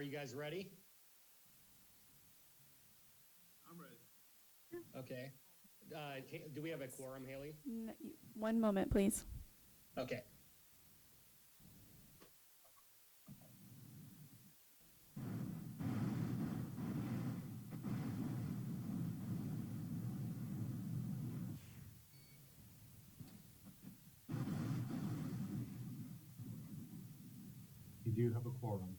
Are you guys ready? I'm ready. Okay. Do we have a quorum, Haley? One moment, please. Okay. You do have a quorum.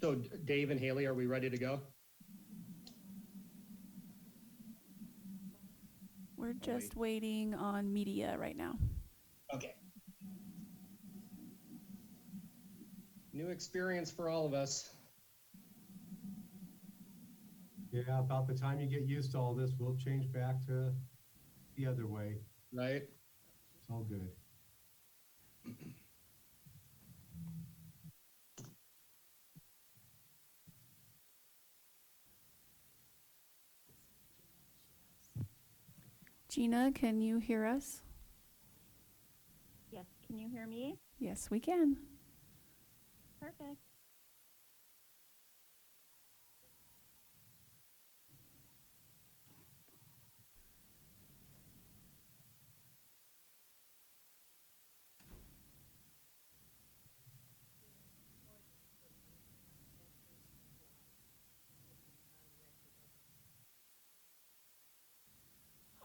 So Dave and Haley, are we ready to go? We're just waiting on media right now. Okay. New experience for all of us. Yeah, about the time you get used to all this, we'll change back to the other way. Right? It's all good. Gina, can you hear us? Yes, can you hear me? Yes, we can. Perfect.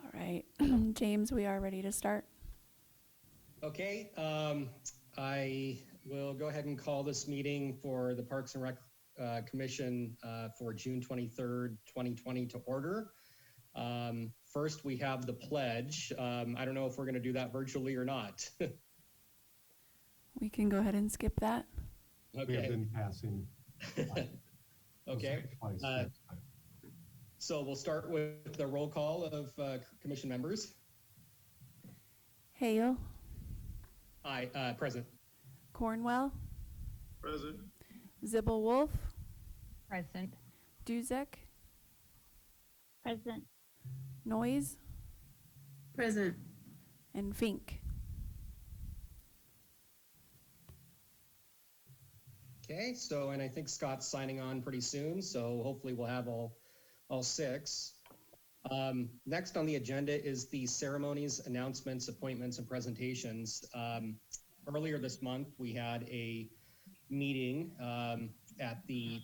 All right. James, we are ready to start. Okay. I will go ahead and call this meeting for the Parks and Rec Commission for June 23rd, 2020 to order. First, we have the pledge. I don't know if we're going to do that virtually or not. We can go ahead and skip that. We have Okay. been passing. Okay. Twice. So we'll start with the roll call of commission members. Hale, Aye, present. Cornwell, Present. Zibble Wolf, Present. Duzek, Present. Noise, Present. and Fink. Okay, so, and I think Scott's signing on pretty soon, so hopefully we'll have all six. Next on the agenda is the ceremonies, announcements, appointments, and presentations. Earlier this month, we had a meeting at the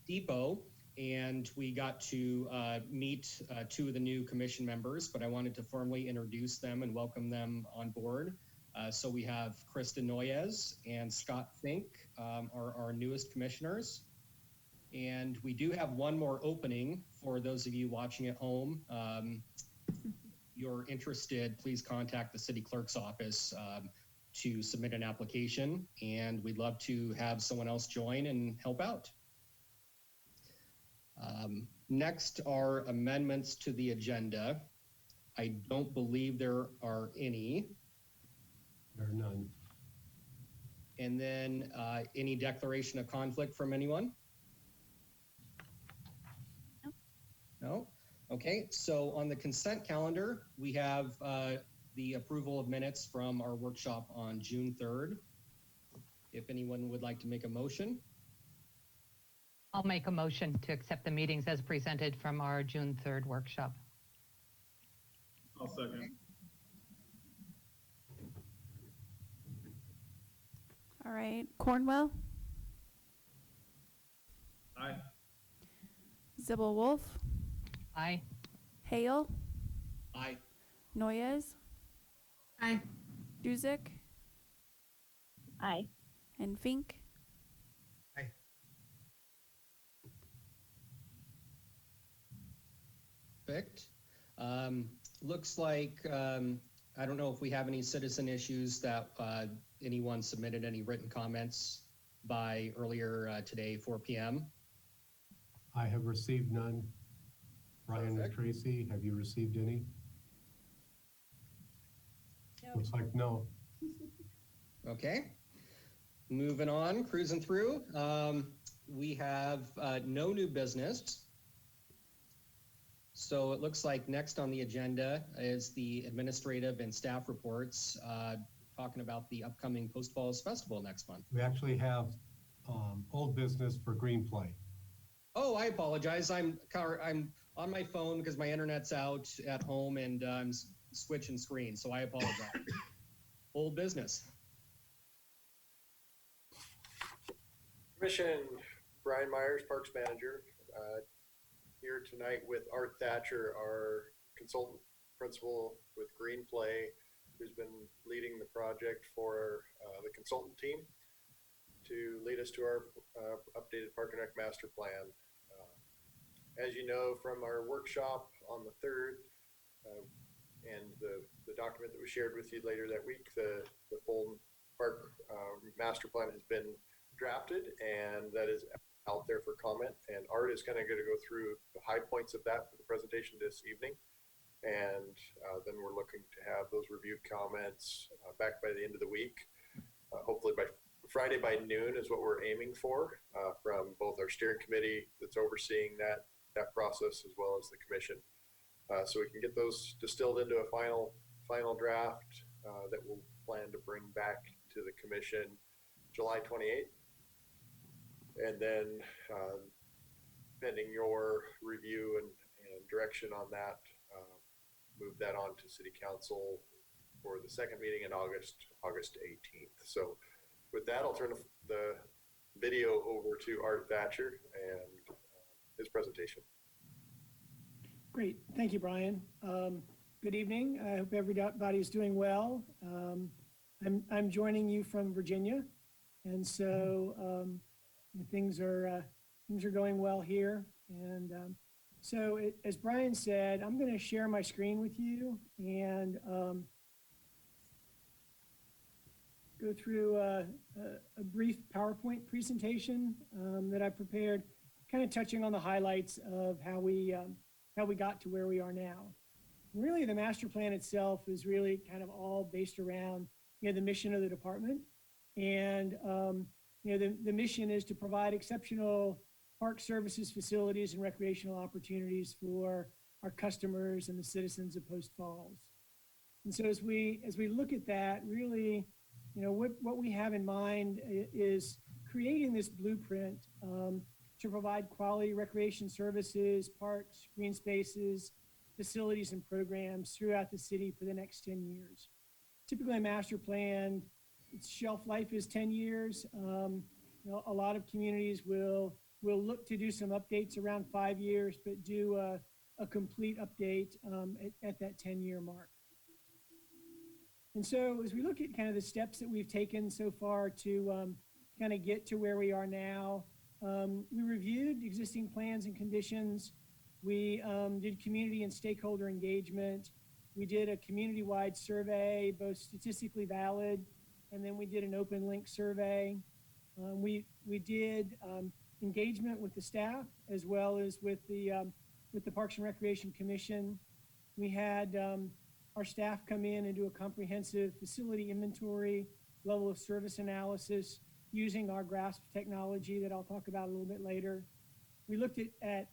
depot, and we got to meet two of the new commission members, but I wanted to formally introduce them and welcome them on board. So we have Kristen Noyes and Scott Fink are our newest commissioners. And we do have one more opening for those of you watching at home. If you're interested, please contact the city clerk's office to submit an application, and we'd love to have someone else join and help out. Next are amendments to the agenda. I don't believe there are any. There are none. And then any declaration of conflict from anyone? No? Okay, so on the consent calendar, we have the approval of minutes from our workshop on June 3rd. If anyone would like to make a motion. I'll make a motion to accept the meetings as presented from our June 3rd workshop. I'll second. All right. Cornwell, Aye. Zibble Wolf, Aye. Hale, Aye. Noyes, Aye. Duzek, Aye. and Fink. Perfect. Looks like, I don't know if we have any citizen issues that anyone submitted any written comments by earlier today, 4 p.m. I have received none. Brian and Perfect. Tracy, have you received any? No, Looks like no. Okay. Moving on, cruising through. We have no new business. So it looks like next on the agenda is the administrative and staff reports, talking about the upcoming Post Falls Festival next month. We actually have old business for Green Play. Oh, I apologize. I'm on my phone because my internet's out at home and I'm switching screens, so I apologize. Old business. Commission, Brian Myers, Parks Manager, here tonight with Art Thatcher, our consultant principal with Green Play, who's been leading the project for the consultant team to lead us to our updated Park and Rec master plan. As you know from our workshop on the 3rd, and the document that was shared with you later that week, the full park master plan has been drafted, and that is out there for comment. And Art is kind of going to go through the high points of that for the presentation this evening. And then we're looking to have those reviewed comments back by the end of the week. Hopefully by Friday by noon is what we're aiming for from both our steering committee that's overseeing that process as well as the commission. So we can get those distilled into a final draft that we'll plan to bring back to the commission July 28th. And then pending your review and direction on that, move that on to City Council for the second meeting in August 18th. So with that, I'll turn the video over to Art Thatcher and his presentation. Great. Thank you, Brian. Good evening. I hope everybody's doing well. I'm joining you from Virginia, and so things are going well here. And so as Brian said, I'm going to share my screen with you and go through a brief PowerPoint presentation that I prepared, kind of touching on the highlights of how we got to where we are now. Really, the master plan itself is really kind of all based around the mission of the department, and the mission is to provide exceptional park services, facilities, and recreational opportunities for our customers and the citizens of Post Falls. And so as we look at that, really, what we have in mind is creating this blueprint to provide quality recreation services, parks, green spaces, facilities, and programs throughout the city for the next 10 years. Typically, a master plan, its shelf life is 10 years. A lot of communities will look to do some updates around 5 years, but do a complete update at that 10-year mark. And so as we look at kind of the steps that we've taken so far to kind of get to where we are now, we reviewed existing plans and conditions. We did community and stakeholder engagement. We did a community-wide survey, both statistically valid, and then we did an open link survey. We did engagement with the staff as well as with the Parks and Recreation Commission. We had our staff come in and do a comprehensive facility inventory, level of service analysis using our GRASP technology that I'll talk about a little bit later. We looked at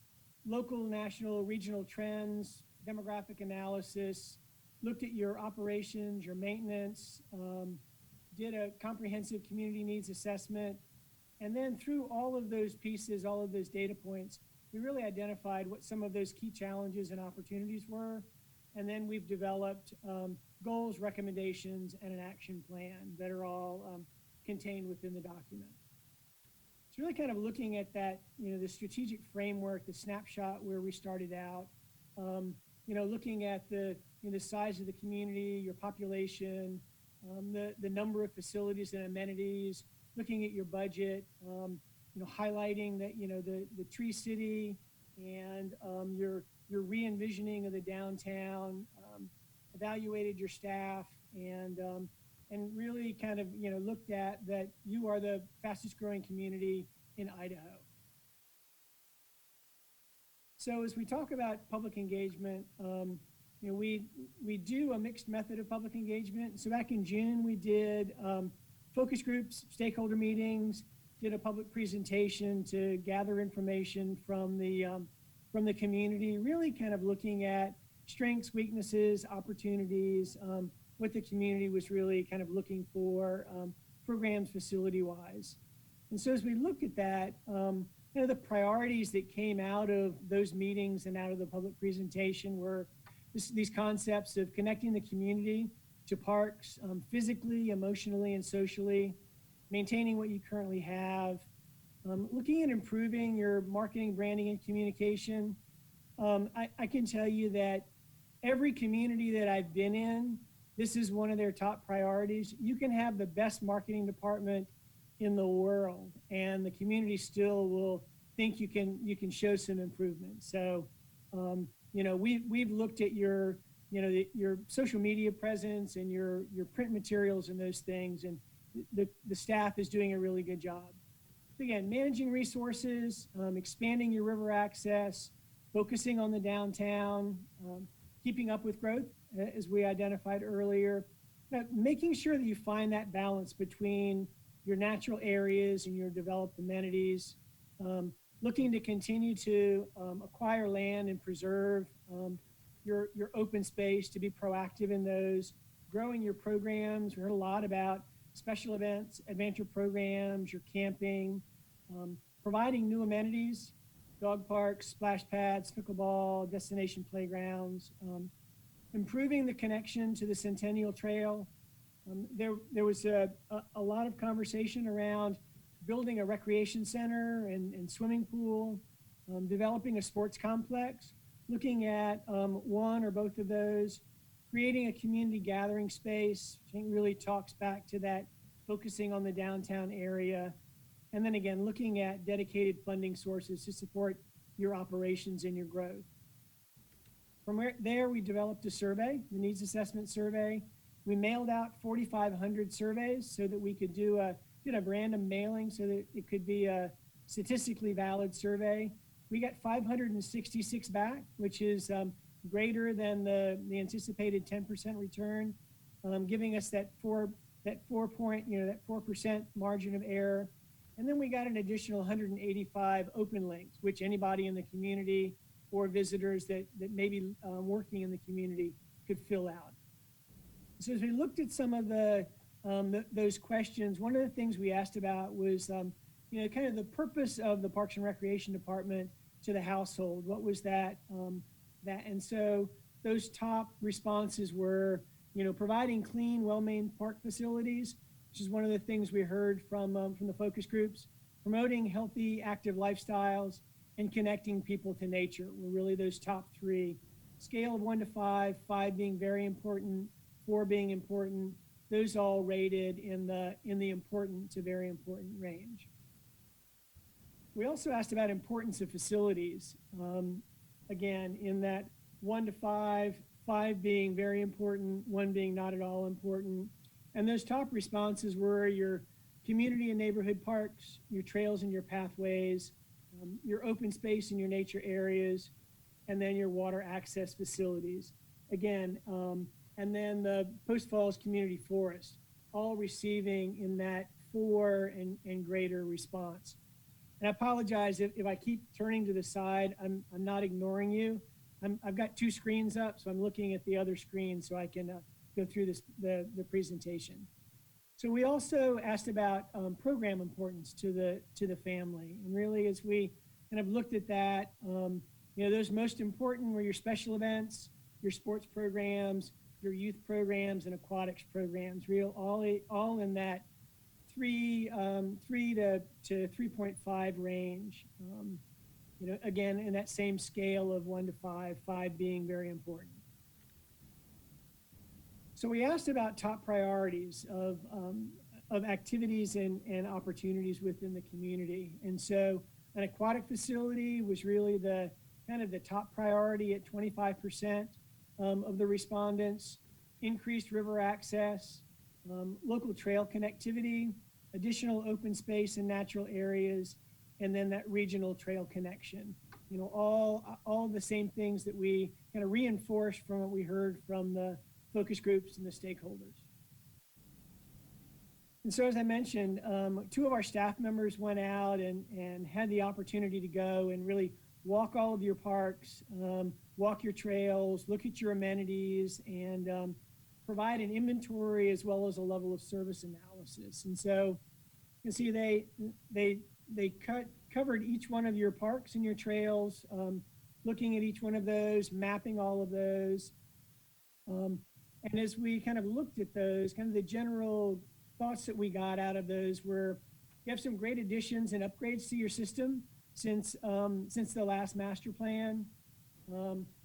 local, national, regional trends, demographic analysis, looked at your operations, your maintenance, did a comprehensive community needs assessment. And then through all of those pieces, all of those data points, we really identified what some of those key challenges and opportunities were. And then we've developed goals, recommendations, and an action plan that are all contained within the document. It's really kind of looking at that, the strategic framework, the snapshot where we started out, looking at the size of the community, your population, the number of facilities and amenities, looking at your budget, highlighting that, the Tree City and your re-envisioning of the downtown, evaluated your staff, and really kind of, looked at that you are the fastest growing community in Idaho. So as we talk about public engagement, we do a mixed method of public engagement. So back in June, we did focus groups, stakeholder meetings, did a public presentation to gather information from the community, really kind of looking at strengths, weaknesses, opportunities, what the community was really kind of looking for, programs facility-wise. And so as we looked at that, the priorities that came out of those meetings and out of the public presentation were these concepts of connecting the community to parks, physically, emotionally, and socially, maintaining what you currently have, looking at improving your marketing, branding, and communication. I can tell you that every community that I've been in, this is one of their top priorities. You can have the best marketing department in the world, and the community still will think you can show some improvement. So, we've looked at your social media presence and your print materials and those things, and the staff is doing a really good job. Again, managing resources, expanding your river access, focusing on the downtown, keeping up with growth, as we identified earlier, making sure that you find that balance between your natural areas and your developed amenities, looking to continue to acquire land and preserve your open space, to be proactive in those, growing your programs. We heard a lot about special events, adventure programs, your camping, providing new amenities, dog parks, splash pads, pickleball, destination playgrounds, improving the connection to the Centennial Trail. There was a lot of conversation around building a recreation center and swimming pool, developing a sports complex, looking at one or both of those, creating a community gathering space. I think really talks back to that, focusing on the downtown area. And then again, looking at dedicated funding sources to support your operations and your growth. From there, we developed a survey, the needs assessment survey. We mailed out 4,500 surveys so that we could do a random mailing so that it could be a statistically valid survey. We got 566 back, which is greater than the anticipated 10% return, giving us that 4% margin of error. And then we got an additional 185 open links, which anybody in the community or visitors that may be working in the community could fill out. So as we looked at some of those questions, one of the things we asked about was, kind of the purpose of the Parks and Recreation Department to the household. What was that? And so those top responses were, providing clean, well-maintained park facilities, which is one of the things we heard from the focus groups, promoting healthy, active lifestyles, and connecting people to nature were really those top three. Scale of 1 to 5, 5 being very important, 4 being important. Those all rated in the important to very important range. We also asked about importance of facilities. Again, in that 1 to 5, 5 being very important, 1 being not at all important. And those top responses were your community and neighborhood parks, your trails and your pathways, your open space and your nature areas, and then your water access facilities. Again, and then the Post Falls Community Forest, all receiving in that 4 and greater response. And I apologize if I keep turning to the side. I'm not ignoring you. I've got 2 screens up, so I'm looking at the other screen so I can go through the presentation. So we also asked about program importance to the family, and really as we kind of looked at that, those most important were your special events, your sports programs, your youth programs, and aquatics programs. All in that 3 to 3.5 range. Again, in that same scale of 1 to 5, 5 being very important. So we asked about top priorities of activities and opportunities within the community. And so an aquatic facility was really the kind of the top priority at 25% of the respondents. Increased river access, local trail connectivity, additional open space and natural areas, and then that regional trail connection. all the same things that we kind of reinforced from what we heard from the focus groups and the stakeholders. And so, as I mentioned, 2 of our staff members went out and had the opportunity to go and really walk all of your parks, walk your trails, look at your amenities, and provide an inventory as well as a level of service analysis. And so you can see they covered each one of your parks and your trails, looking at each one of those, mapping all of those. And as we kind of looked at those, kind of the general thoughts that we got out of those were, you have some great additions and upgrades to your system since the last master plan.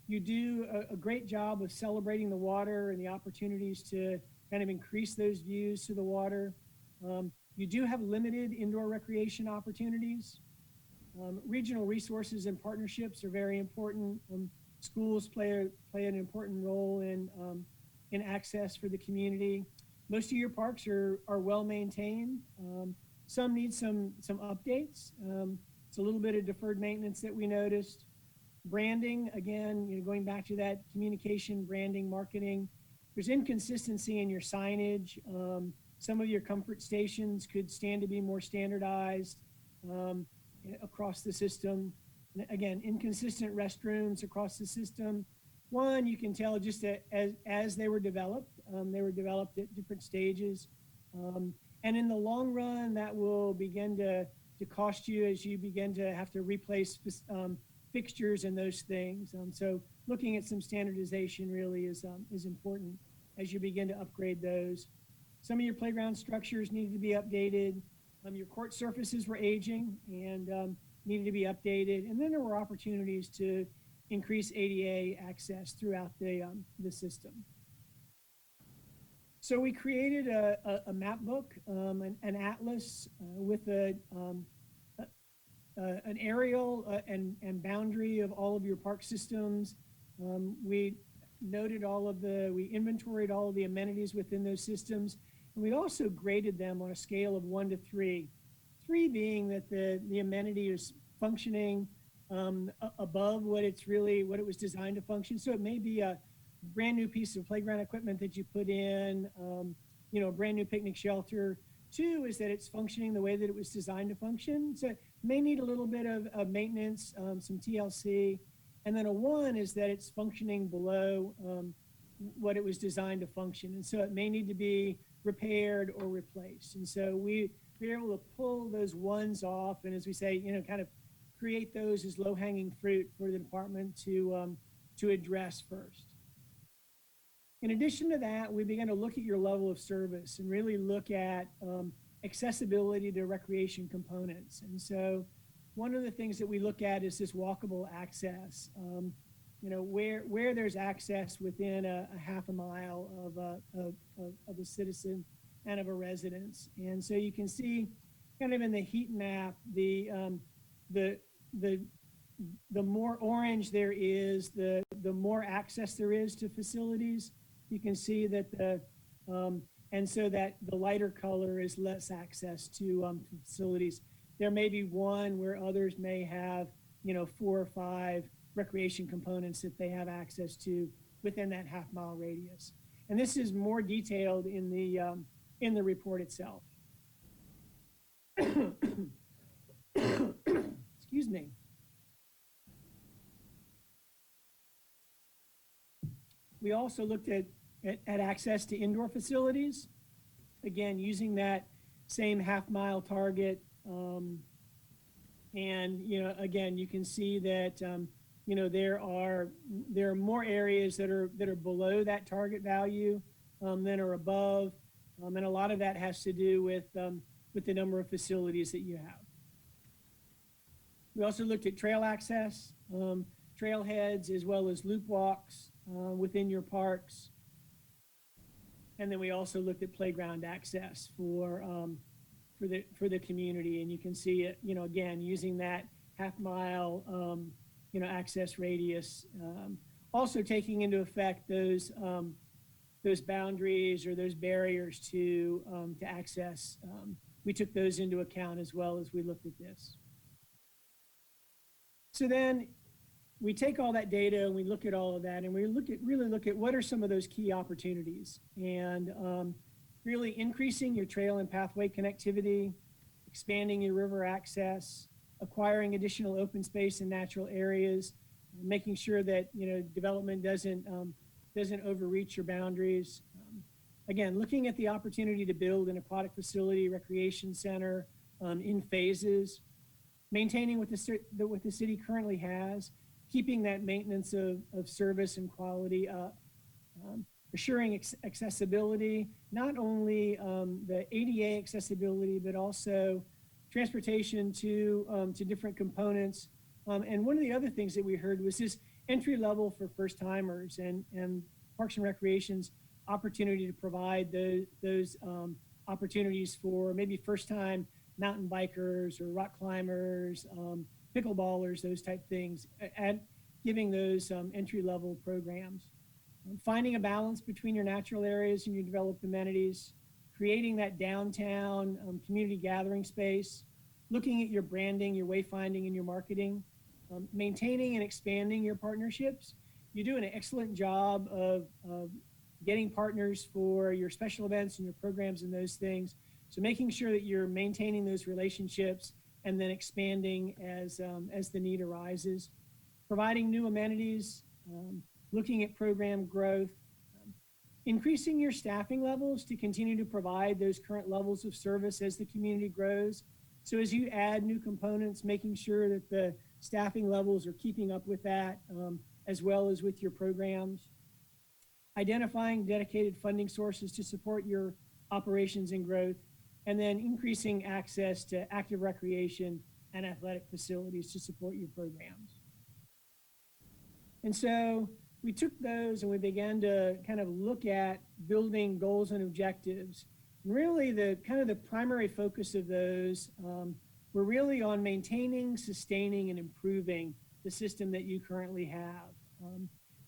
You do a great job of celebrating the water and the opportunities to kind of increase those views to the water. You do have limited indoor recreation opportunities. Regional resources and partnerships are very important. Schools play an important role in access for the community. Most of your parks are well maintained. Some need some updates. It's a little bit of deferred maintenance that we noticed. Branding, again, going back to that communication, branding, marketing. There's inconsistency in your signage. Some of your comfort stations could stand to be more standardized across the system. Again, inconsistent restrooms across the system. One, you can tell just as they were developed at different stages. And in the long run, that will begin to cost you as you begin to have to replace fixtures and those things. So looking at some standardization really is important as you begin to upgrade those. Some of your playground structures needed to be updated. Your court surfaces were aging and needed to be updated. And then there were opportunities to increase ADA access throughout the system. So we created a map book, an atlas with an aerial and boundary of all of your park systems. We noted we inventoried all of the amenities within those systems. And we also graded them on a scale of 1 to 3. 3 being that the amenity is functioning above what it was designed to function. So it may be a brand new piece of playground equipment that you put in, a brand new picnic shelter. 2 is that it's functioning the way that it was designed to function. So it may need a little bit of maintenance, some TLC. And then a 1 is that it's functioning below what it was designed to function. And so it may need to be repaired or replaced. And so we were able to pull those 1s off. And as we say, kind of create those as low-hanging fruit for the department to address first. In addition to that, we began to look at your level of service and really look at accessibility to recreation components. And so one of the things that we look at is this walkable access. Where there's access within a half a mile of a citizen and of a residence. And so you can see kind of in the heat map, the more orange there is, the more access there is to facilities. You can see that and so that the lighter color is less access to facilities. There may be 1 where others may have, 4 or 5 recreation components that they have access to within that half-mile radius. And this is more detailed in the report itself. Excuse me. We also looked at access to indoor facilities, again, using that same half-mile target. And, again, you can see that, there are more areas that are below that target value than are above. And a lot of that has to do with the number of facilities that you have. We also looked at trail access, trailheads, as well as loop walks within your parks. And then we also looked at playground access for the community. And you can see it, again, using that half-mile, access radius, also taking into effect those boundaries or those barriers to access. We took those into account as well as we looked at this. So then we take all that data and we look at all of that, and we really look at what are some of those key opportunities, and really increasing your trail and pathway connectivity, expanding your river access, acquiring additional open space and natural areas, making sure that development doesn't overreach your boundaries. Again, looking at the opportunity to build an aquatic facility, recreation center in phases, maintaining what the city currently has, keeping that maintenance of service and quality up, assuring accessibility, not only the ADA accessibility, but also transportation to different components. And one of the other things that we heard was this entry level for first timers, and Parks and Recreation's opportunity to provide those opportunities for maybe first time mountain bikers or rock climbers, pickleballers, those type things, and giving those entry level programs. Finding a balance between your natural areas and your developed amenities, creating that downtown community gathering space, looking at your branding, your wayfinding, and your marketing, maintaining and expanding your partnerships. You do an excellent job of getting partners for your special events and your programs and those things. So making sure that you're maintaining those relationships and then expanding as the need arises. Providing new amenities, looking at program growth, increasing your staffing levels to continue to provide those current levels of service as the community grows. So as you add new components, making sure that the staffing levels are keeping up with that, as well as with your programs. Identifying dedicated funding sources to support your operations and growth, and then increasing access to active recreation and athletic facilities to support your programs. And so we took those and we began to kind of look at building goals and objectives. Really the primary focus of those were really on maintaining, sustaining, and improving the system that you currently have.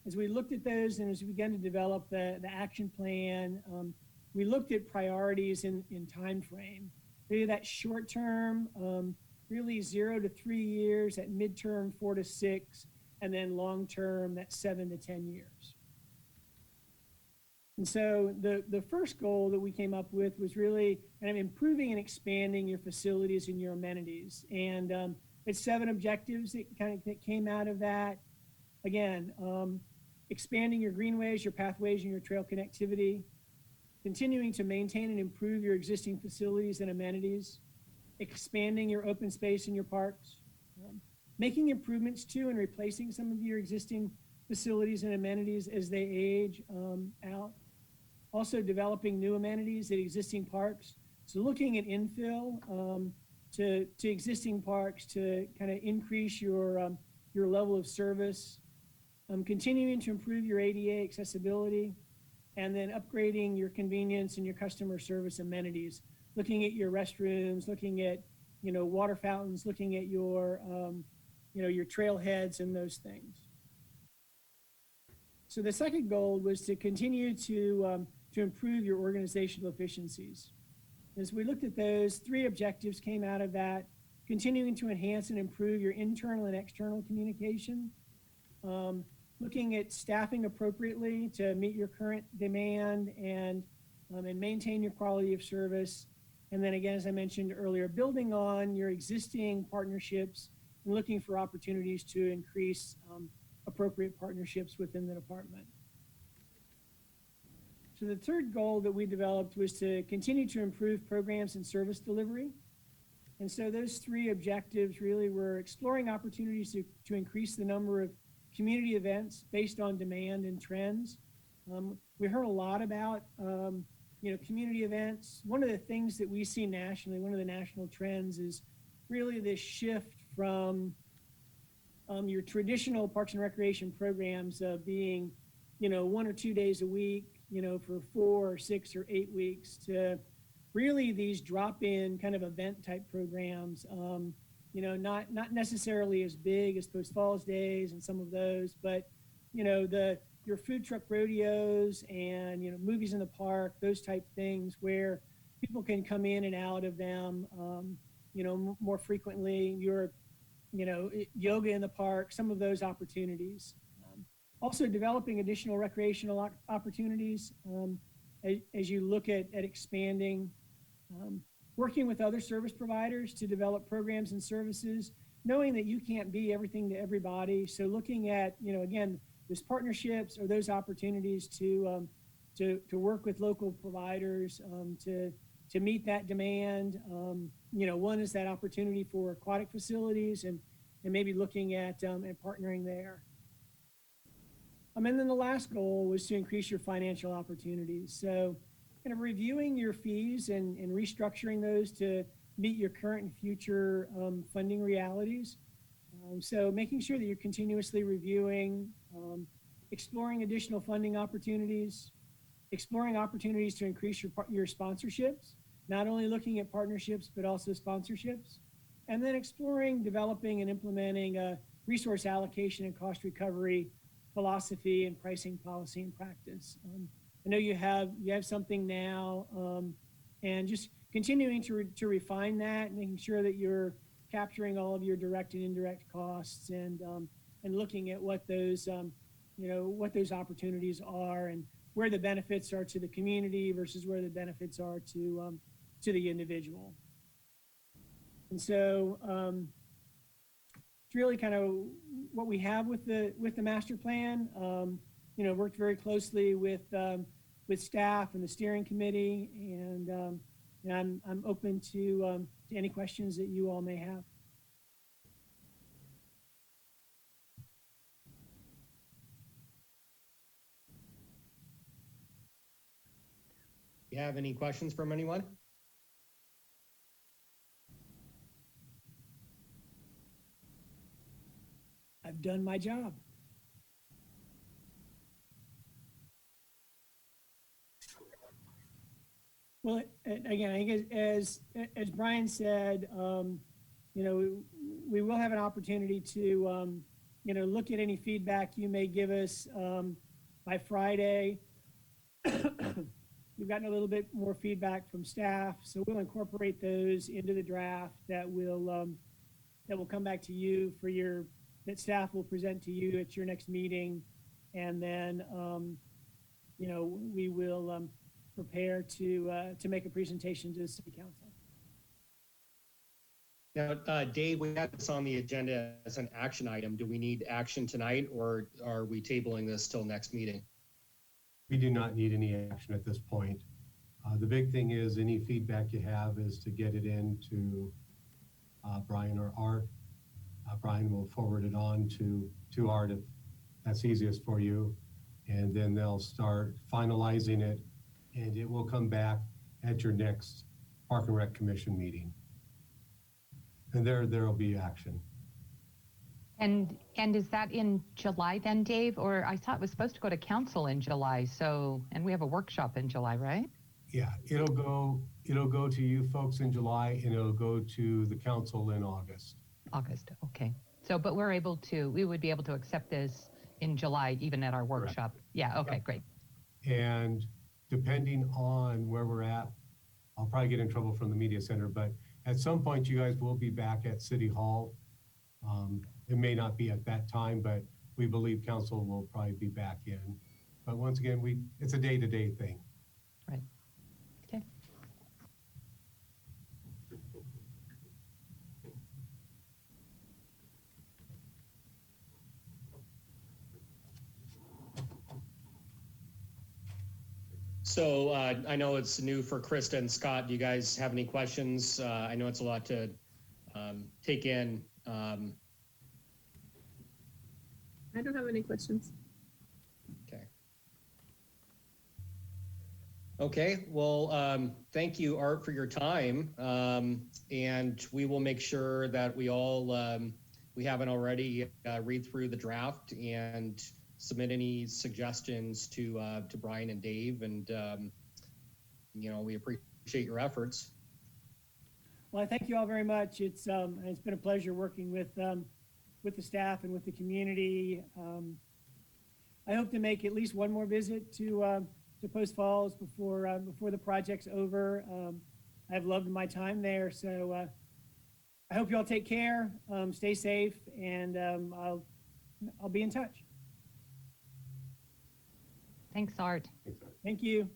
As we looked at those and as we began to develop the action plan, we looked at priorities in time frame. Really that short term, really 0 to 3 years, at midterm 4 to 6, and then long term, that's 7 to 10 years. And so the first goal that we came up with was really kind of improving and expanding your facilities and your amenities. And it's 7 objectives that came out of that. Again, expanding your greenways, your pathways, and your trail connectivity, continuing to maintain and improve your existing facilities and amenities, expanding your open space in your parks, making improvements to and replacing some of your existing facilities and amenities as they age out. Also developing new amenities at existing parks. So looking at infill to existing parks to kind of increase your level of service, continuing to improve your ADA accessibility, and then upgrading your convenience and your customer service amenities. Looking at your restrooms, looking at water fountains, looking at your trailheads and those things. So the second goal was to continue to improve your organizational efficiencies. As we looked at those, 3 objectives came out of that: continuing to enhance and improve your internal and external communication, looking at staffing appropriately to meet your current demand and maintain your quality of service. And then again, as I mentioned earlier, building on your existing partnerships and looking for opportunities to increase appropriate partnerships within the department. So the third goal that we developed was to continue to improve programs and service delivery. And so those 3 objectives really were exploring opportunities to increase the number of community events based on demand and trends. We heard a lot about community events. One of the things that we see nationally, one of the national trends, is really this shift from your traditional parks and recreation programs being 1 or 2 days a week, for 4 or 6 or 8 weeks, to really these drop-in kind of event type programs. Not necessarily as big as Post Falls Days and some of those, but your food truck rodeos and movies in the park, those type things where people can come in and out of them more frequently. Your yoga in the park, some of those opportunities. Also developing additional recreational opportunities as you look at expanding, working with other service providers to develop programs and services, knowing that you can't be everything to everybody. So looking at, again, those partnerships or those opportunities to work with local providers to meet that demand. One is that opportunity for aquatic facilities and maybe looking at partnering there. And then the last goal was to increase your financial opportunities. So kind of reviewing your fees and restructuring those to meet your current and future funding realities. So making sure that you're continuously reviewing, exploring additional funding opportunities, exploring opportunities to increase your sponsorships, not only looking at partnerships, but also sponsorships, and then exploring, developing, and implementing a resource allocation and cost recovery philosophy and pricing policy and practice. I know you have something now, and just continuing to refine that, making sure that you're capturing all of your direct and indirect costs, and looking at what those opportunities are and where the benefits are to the community versus where the benefits are to the individual. And so it's really kind of what we have with the master plan. Worked very closely with staff and the steering committee, and I'm open to any questions that you all may have. You have any questions from anyone? I've done my job. Well, again, I think as Brian said, we will have an opportunity to, look at any feedback you may give us by Friday. We've gotten a little bit more feedback from staff, so we'll incorporate those into the draft that will come back to you that staff will present to you at your next meeting, and then we will prepare to make a presentation to the city council. Now, Dave, we have this on the agenda as an action item. Do we need action tonight, or are we tabling this till next meeting? We do not need any action at this point. The big thing is any feedback you have is to get it into Brian or Art. Brian will forward it on to Art if that's easiest for you. And then they'll start finalizing it, and it will come back at your next Park and Rec Commission meeting. And there will be action. And is that in July then, Dave? Or I thought it was supposed to go to council in July. And we have a workshop in July, right? Yeah, it'll go to you folks in July, and it'll go to the council in August. August, okay. So, but we would be able to accept this in July, even at our workshop. Correct. Yeah, okay, great. And depending on where we're at, I'll probably get in trouble from the media center, but at some point you guys will be back at City Hall. It may not be at that time, but we believe council will probably be back in. But once again, it's a day-to-day thing. Right. Okay. So I know it's new for Krista and Scott. Do you guys have any questions? I know it's a lot to take in. I don't have any questions. Okay, well, thank you, Art, for your time. And we will make sure that we all, we haven't already, read through the draft and submit any suggestions to Brian and Dave. And, we appreciate your efforts. Well, I thank you all very much. It's been a pleasure working with the staff and with the community. I hope to make at least one more visit to Post Falls before the project's over. I've loved my time there, so I I hope you all take care, stay safe, and I'll be in touch. Thanks, Art. Thank you.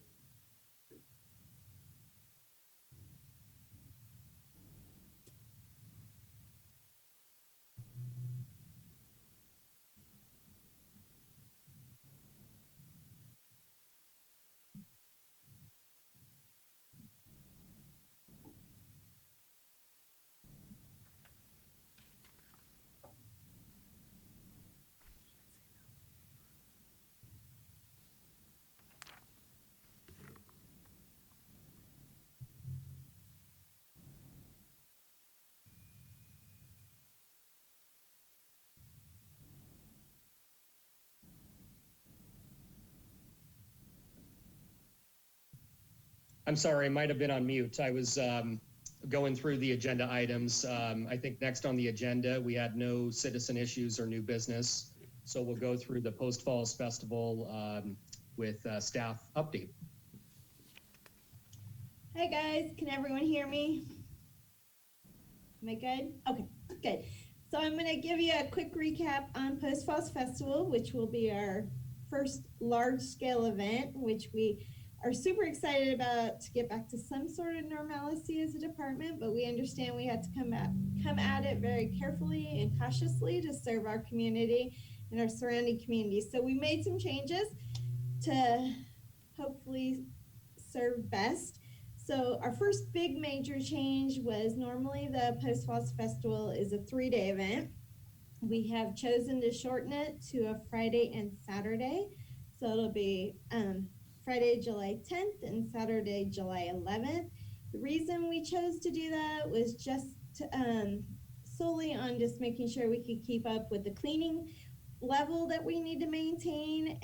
I'm sorry, I might have been on mute. I was going through the agenda items. I think next on the agenda, we had no citizen issues or new business. So we'll go through the Post Falls Festival with staff update. Hi guys, can everyone hear me? Am I good? Okay, good. So I'm gonna give you a quick recap on Post Falls Festival, which will be our first large scale event, which we are super excited about to get back to some sort of normalcy as a department, but we understand we had to come at it very carefully and cautiously to serve our community and our surrounding communities. So we made some changes to hopefully serve best. So our first big major change was normally the Post Falls Festival is a 3-day event. We have chosen to shorten it to a Friday and Saturday. So it'll be Friday, July 10th and Saturday, July 11th. The reason we chose to do that was just to, solely on just making sure we could keep up with the cleaning level that we need to maintain.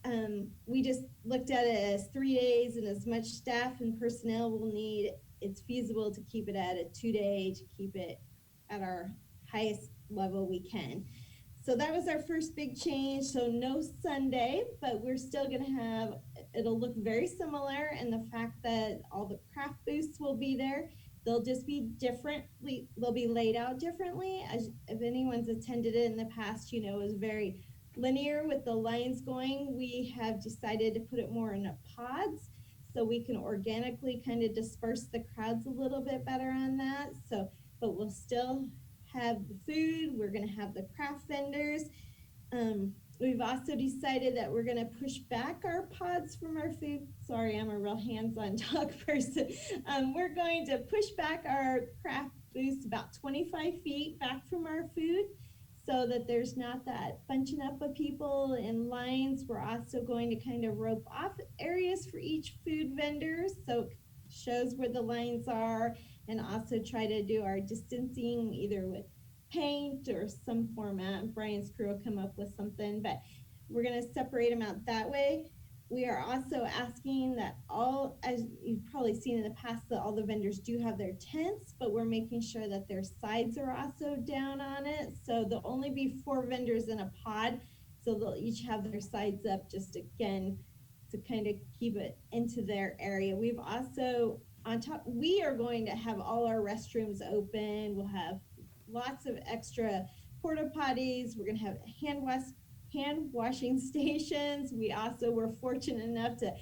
And we just looked at it as 3 days and as much staff and personnel we'll need, it's feasible to keep it at a 2-day to keep it at our highest level we can. So that was our first big change. So no Sunday, but we're still gonna have, it'll look very similar in the fact that all the craft booths will be there. They'll just be differently, they'll be laid out differently. As if anyone's attended it in the past, you know, it was very linear with the lines going. We have decided to put it more in pods so we can organically kind of disperse the crowds a little bit better on that. So, but we'll still have the food. We're going to have the craft vendors. We've also decided that we're going to push back our pods from our food. Sorry, I'm a real hands-on talk person. We're going to push back our craft booths about 25 feet back from our food so that there's not that bunching up of people in lines. We're also going to kind of rope off areas for each food vendor so it shows where the lines are, and also try to do our distancing either with paint or some format. Brian's crew will come up with something, but we're going to separate them out that way. We are also asking that all, as you've probably seen in the past, that all the vendors do have their tents, but we're making sure that their sides are also down on it. So there'll only be 4 vendors in a pod, so they'll each have their sides up, just again to kind of keep it into their area. We've also, on top, we are going to have all our restrooms open. We'll have lots of extra porta potties. We're going to have hand washing stations. We also were fortunate enough to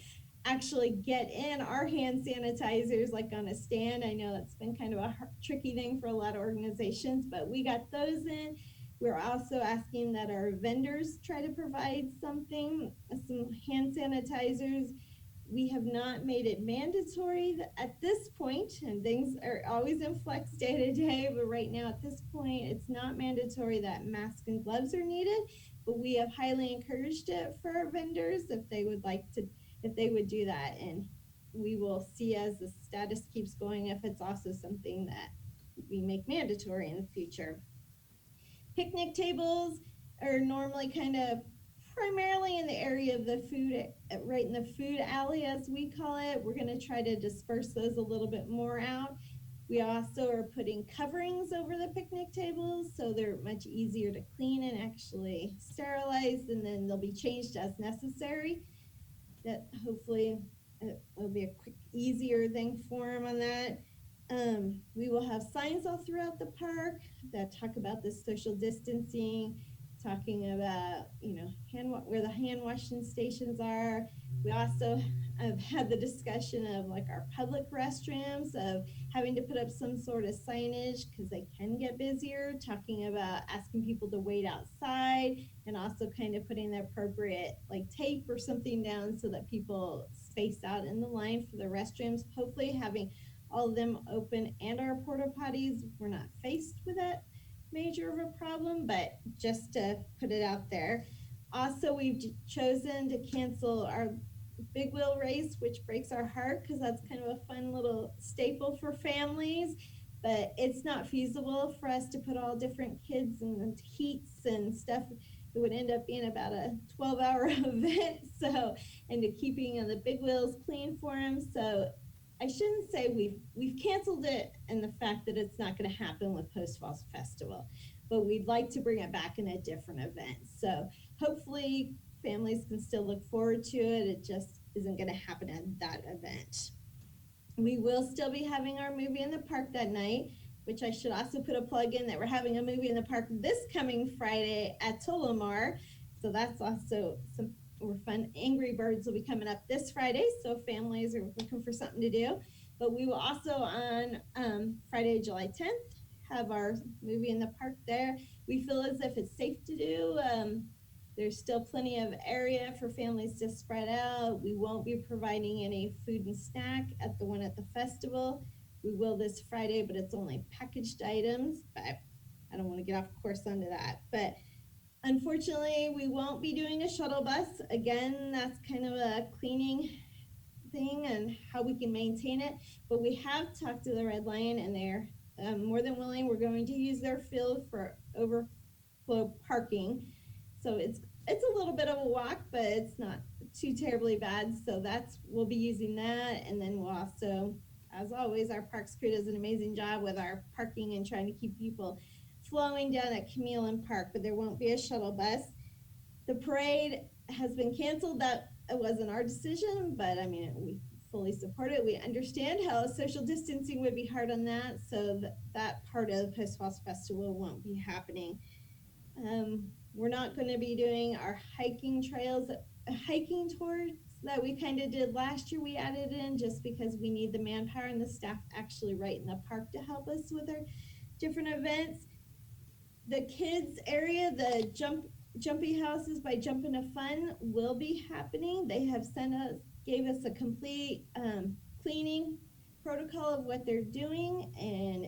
actually get in our hand sanitizers like on a stand. I know that's been kind of a tricky thing for a lot of organizations, but we got those in. We're also asking that our vendors try to provide some hand sanitizers. We have not made it mandatory at this point, and things are always in flux day to day, but right now at this point, it's not mandatory that masks and gloves are needed, but we have highly encouraged it for our vendors if they would like to, if they would do that. And we will see as the status keeps going if it's also something that we make mandatory in the future. Picnic tables are normally kind of primarily in the area of the food, right in the food alley, as we call it. We're going to try to disperse those a little bit more out. We also are putting coverings over the picnic tables so they're much easier to clean and actually sterilize, and then they'll be changed as necessary. That hopefully it'll be a quick, easier thing for them on that. We will have signs all throughout the park that talk about the social distancing, talking about, where the hand washing stations are. We also have had the discussion of like our public restrooms, of having to put up some sort of signage because they can get busier, talking about asking people to wait outside, and also kind of putting the appropriate like tape or something down so that people space out in the line for the restrooms. Hopefully having all of them open and our porta potties, we're not faced with that major of a problem, but just to put it out there. Also, we've chosen to cancel our big wheel race, which breaks our heart because that's kind of a fun little staple for families. But it's not feasible for us to put all different kids and heats and stuff. It would end up being about a 12-hour event. So, and to keeping the big wheels clean for them. So I shouldn't say we've canceled it, and the fact that it's not going to happen with Post Falls Festival, but we'd like to bring it back in a different event. So hopefully families can still look forward to it. It just isn't going to happen at that event. We will still be having our movie in the park that night, which I should also put a plug in that we're having a movie in the park this coming Friday at Tullamore. So that's also some more fun. Angry Birds will be coming up this Friday, so families are looking for something to do. But we will also on Friday, July 10th, have our movie in the park there. We feel as if it's safe to do. There's still plenty of area for families to spread out. We won't be providing any food and snack at the one at the festival. We will this Friday, but it's only packaged items. But I don't want to get off course onto that. But unfortunately, we won't be doing a shuttle bus. Again, that's kind of a cleaning thing and how we can maintain it. But we have talked to the Red Lion, and they're more than willing. We're going to use their field for overflow parking. So it's a little bit of a walk, but it's not too terribly bad. So we'll be using that. And then we'll also, as always, our parks crew does an amazing job with our parking and trying to keep people flowing down at Camille Park, but there won't be a shuttle bus. The parade has been canceled. That it wasn't our decision, but I mean, we fully support it. We understand how social distancing would be hard on that. So that part of the Post Falls Festival won't be happening. We're not going to be doing our hiking trails, hiking tours that we kind of did last year. We added in just because we need the manpower and the staff actually right in the park to help us with our different events. The kids area, the jumpy houses by Jumpin' to Fun will be happening. They have gave us a complete cleaning protocol of what they're doing, and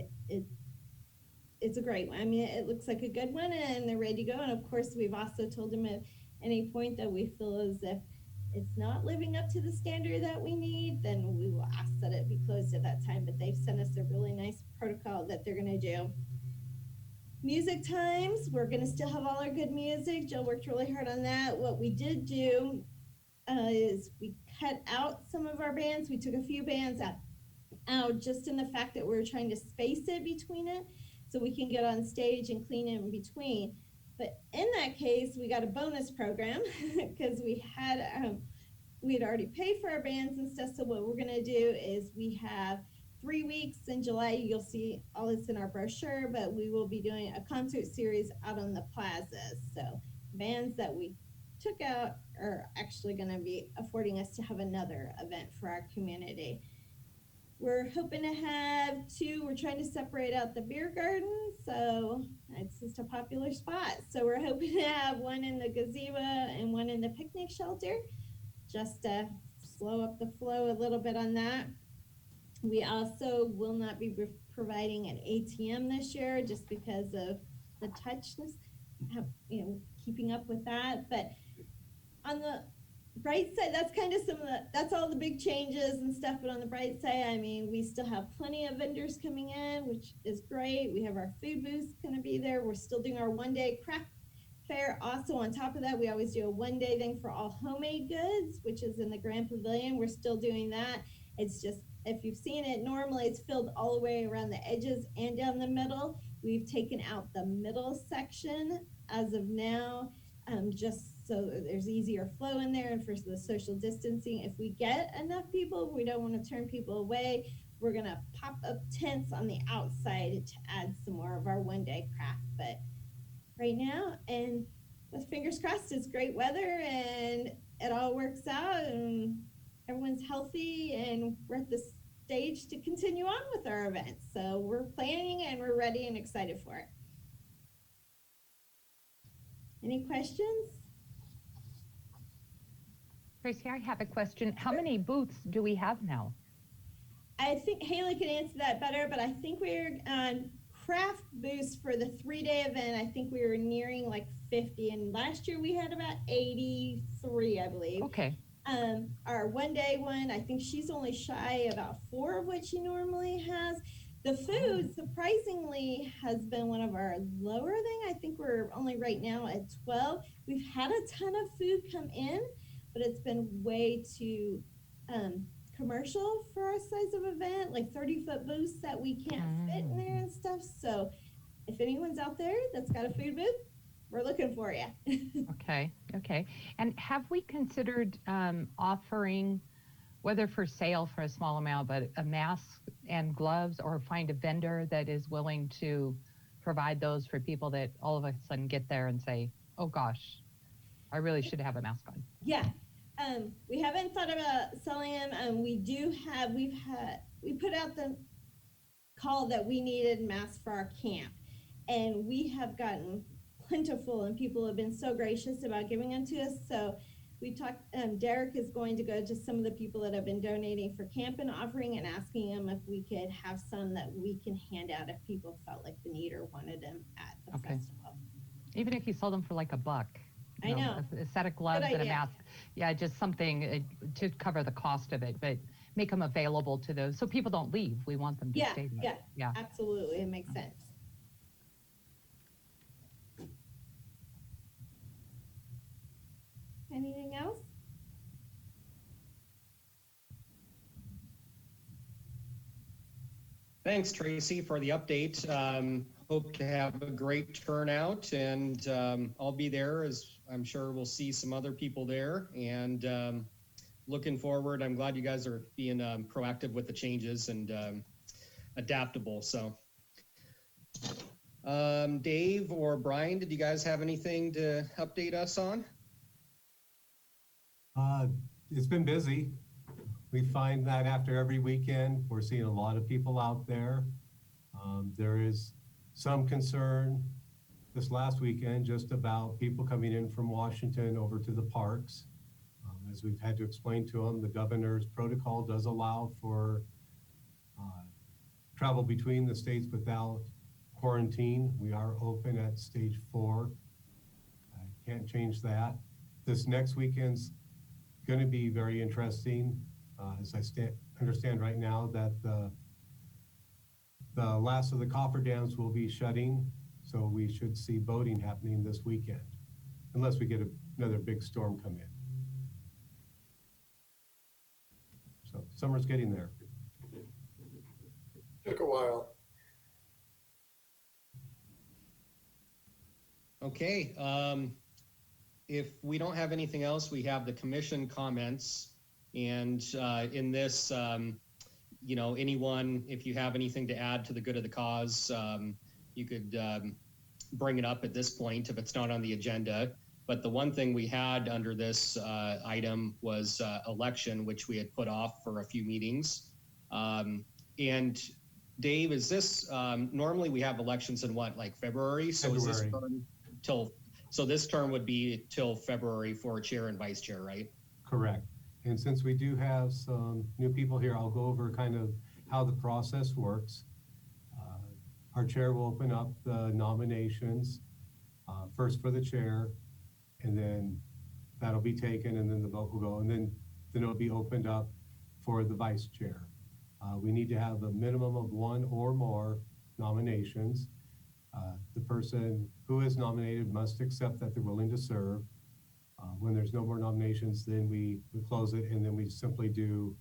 it's a great one. I mean, it looks like a good one, and they're ready to go. And of course, we've also told them at any point that we feel as if it's not living up to the standard that we need, then we will ask that it be closed at that time. But they've sent us a really nice protocol that they're going to do. Music times, we're going to still have all our good music. Jill worked really hard on that. What we did do is we cut out some of our bands. We took a few bands out just in the fact that we were trying to space it between it, so we can get on stage and clean it in between. But in that case, we got a bonus program because we had already paid for our bands and stuff. So what we're going to do is we have 3 weeks in July. You'll see all this in our brochure, but we will be doing a concert series out on the plazas. So bands that we took out are actually going to be affording us to have another event for our community. We're hoping to have we're trying to separate out the beer garden, so it's just a popular spot. So we're hoping to have one in the gazebo and one in the picnic shelter, just to slow up the flow a little bit on that. We also will not be providing an ATM this year just because of the touchness, keeping up with that. But on the bright side, that's all the big changes and stuff. But on the bright side, I mean, we still have plenty of vendors coming in, which is great. We have our food booths going to be there. We're still doing our one-day craft fair. Also, on top of that, we always do a one-day thing for all homemade goods, which is in the Grand Pavilion. We're still doing that. It's just, if you've seen it, normally it's filled all the way around the edges and down the middle. We've taken out the middle section as of now, just so there's easier flow in there and for the social distancing. If we get enough people, we don't want to turn people away. we're gonna pop up tents on the outside to add some more of our one-day craft. But right now, and with fingers crossed, it's great weather and it all works out and everyone's healthy and we're at the stage to continue on with our event. So we're planning and we're ready and excited for it. Any questions? Tracy, I have a question. How many booths do we have now? I think Haley can answer that better, but I think we're on craft booths for the 3-day event. I think we were nearing like 50, and last year we had about 83, I believe. Okay. Our 1-day one, I think she's only shy about 4 of what she normally has. The food, surprisingly, has been one of our lower thing. I think we're only right now at 12. We've had a ton of food come in, but it's been way too commercial for our size of event, like 30-foot booths that we can't fit in there and stuff. So if anyone's out there that's got a food booth, we're looking for you. Okay. And have we considered offering, whether for sale for a small amount, but a mask and gloves, or find a vendor that is willing to provide those for people that all of a sudden get there and say, oh gosh, I really should have a mask on? Yeah. We haven't thought about selling them. We put out the call that we needed masks for our camp, and we have gotten plentiful, and people have been so gracious about giving them to us. So we talked, Derek is going to go to some of the people that have been donating for camp and offering, and asking them if we could have some that we can hand out if people felt like the need or wanted them at the festival. Even if you sold them for like $1. I know. A set of gloves and a mask. Yeah, just something to cover the cost of it, but make them available to those so people don't leave. We want them to stay there. Yeah, absolutely. It makes sense. Anything else? Thanks, Tracy, for the update. Hope to have a great turnout, and I'll be there, as I'm sure we'll see some other people there. And looking forward, I'm glad you guys are being proactive with the changes and adaptable. So Dave or Brian, did you guys have anything to update us on? It's been busy. We find that after every weekend, we're seeing a lot of people out there. There is some concern this last weekend just about people coming in from Washington over to the parks. As we've had to explain to them, the governor's protocol does allow for travel between the states without quarantine. We are open at stage 4. I can't change that. This next weekend's going to be very interesting. As I understand right now that the last of the cofferdams will be shutting, so we should see boating happening this weekend, unless we get another big storm come in. So summer's getting there. Took a while. Okay. If we don't have anything else, we have the commission comments. And in this, anyone, if you have anything to add to the good of the cause, you could bring it up at this point if it's not on the agenda. But the one thing we had under this item was election, which we had put off for a few meetings. And Dave, is this, normally we have elections in what, like February? So is this term so this term would be till February for chair and vice chair, right? Correct. And since we do have some new people here, I'll go over kind of how the process works. Our chair will open up the nominations, first for the chair, and then that'll be taken, and then the vote will go, and then it'll be opened up for the vice chair. We need to have a minimum of 1 or more nominations. The person who is nominated must accept that they're willing to serve. When there's no more nominations, then we close it, and then we simply do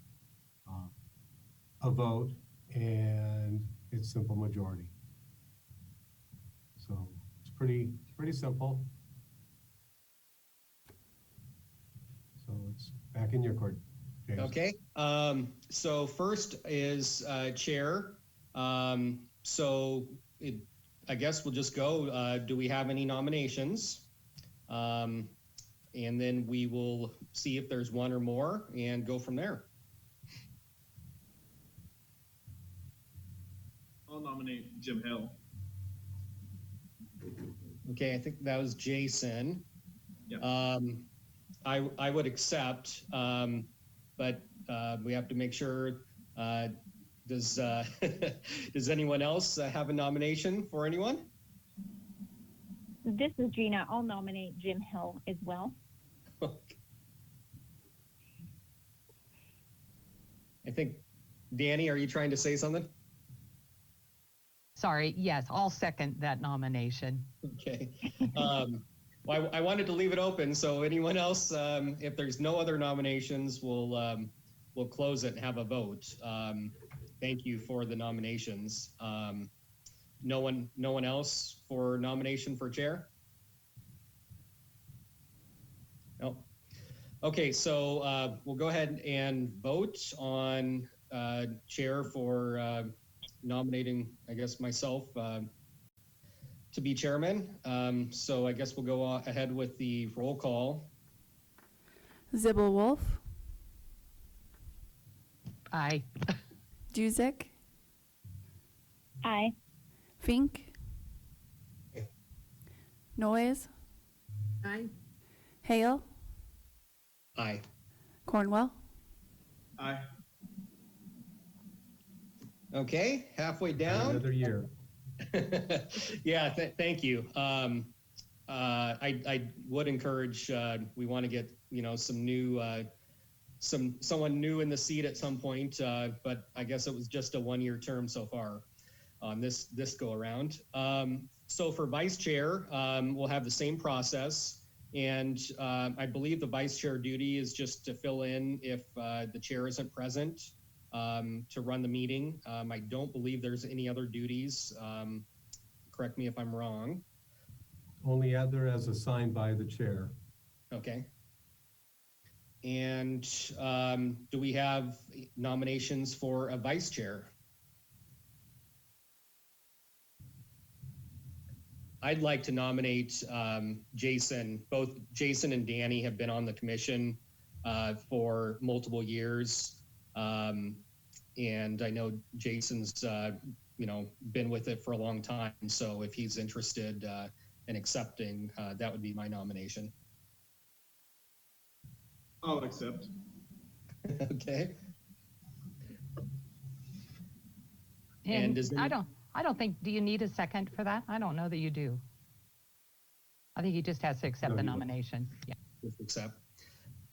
a vote, and it's simple majority. So it's pretty simple. So it's back in your court. James. Okay. So first is chair. So I guess we'll just go. Do we have any nominations? And then we will see if there's one or more and go from there. I'll nominate Jim Hill. Okay, I think that was Jason. Yeah. I would accept, but we have to make sure. Does does anyone else have a nomination for anyone? This is Gina. I'll nominate Jim Hill as well. I think, Danny, are you trying to say something? Sorry, yes, I'll second that nomination. Okay. Well, I wanted to leave it open, so anyone else, if there's no other nominations, we'll close it and have a vote. Thank you for the nominations. No one else for nomination for chair? No. Okay, so we'll go ahead and vote on chair for nominating, I guess, myself to be chairman. So I guess we'll go ahead with the roll call. Zibble Wolf, Aye. Duzick, Aye. Fink, Noyes, Aye. Hale, Aye. Cornwell. Aye. Okay, halfway down. Another year. Yeah, thank you. I would encourage, we want to get, some new, someone new in the seat at some point, but I guess it was just a one-year term so far on this go around. So for vice chair, we'll have the same process. And I believe the vice chair duty is just to fill in if the chair isn't present to run the meeting. I don't believe there's any other duties. Correct me if I'm wrong. Only other as assigned by the chair. Okay. And do we have nominations for a vice chair? I'd like to nominate Jason. Both Jason and Danny have been on the commission for multiple years. And I know Jason's, been with it for a long time. So if he's interested in accepting, that would be my nomination. I'll accept. Okay. And does I don't think, do you need a second for that? I don't know that you do. I think he just has to accept No, the you don't. nomination. Yeah. Just accept.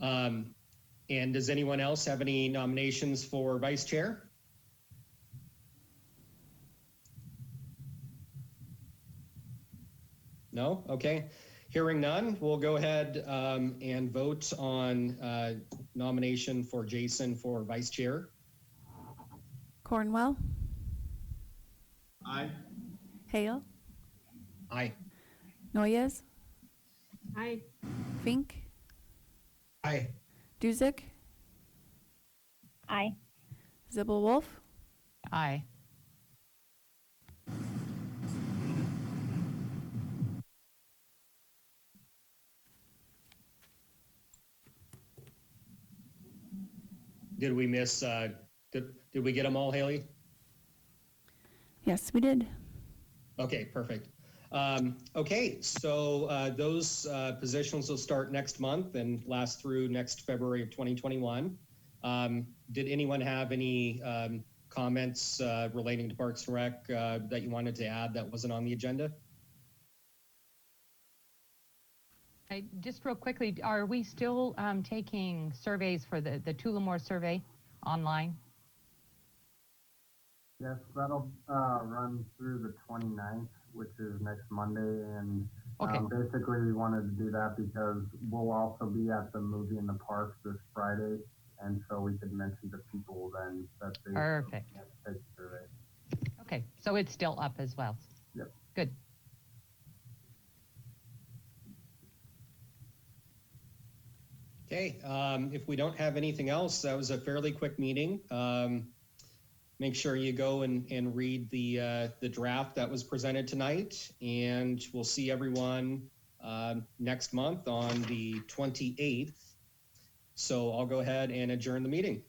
And does anyone else have any nominations for vice chair? No? Okay. Hearing none, we'll go ahead and vote on nomination for Jason for vice chair. Cornwell, Aye. Hale, Aye. Noyes, Aye. Fink, Aye. Duzick, Aye. Zibble Wolf, Aye. Did we miss, did we get them all, Haley? Yes, we did. Okay, perfect. Okay, so those positions will start next month and last through next February of 2021. Did anyone have any comments relating to Parks and Rec that you wanted to add that wasn't on the agenda? Just real quickly, are we still taking surveys for the Tullamore survey online? Yes, that'll run through the 29th, which is next Monday. And Okay. basically we wanted to do that because we'll also be at the movie in the park this Friday. And so we could mention to people then that they Perfect. can't take the survey. Okay, so it's still up as well. Yep. Good. Okay, if we don't have anything else, that was a fairly quick meeting. Make sure you go and read the draft that was presented tonight, and we'll see everyone next month on the 28th. So I'll go ahead and adjourn the meeting.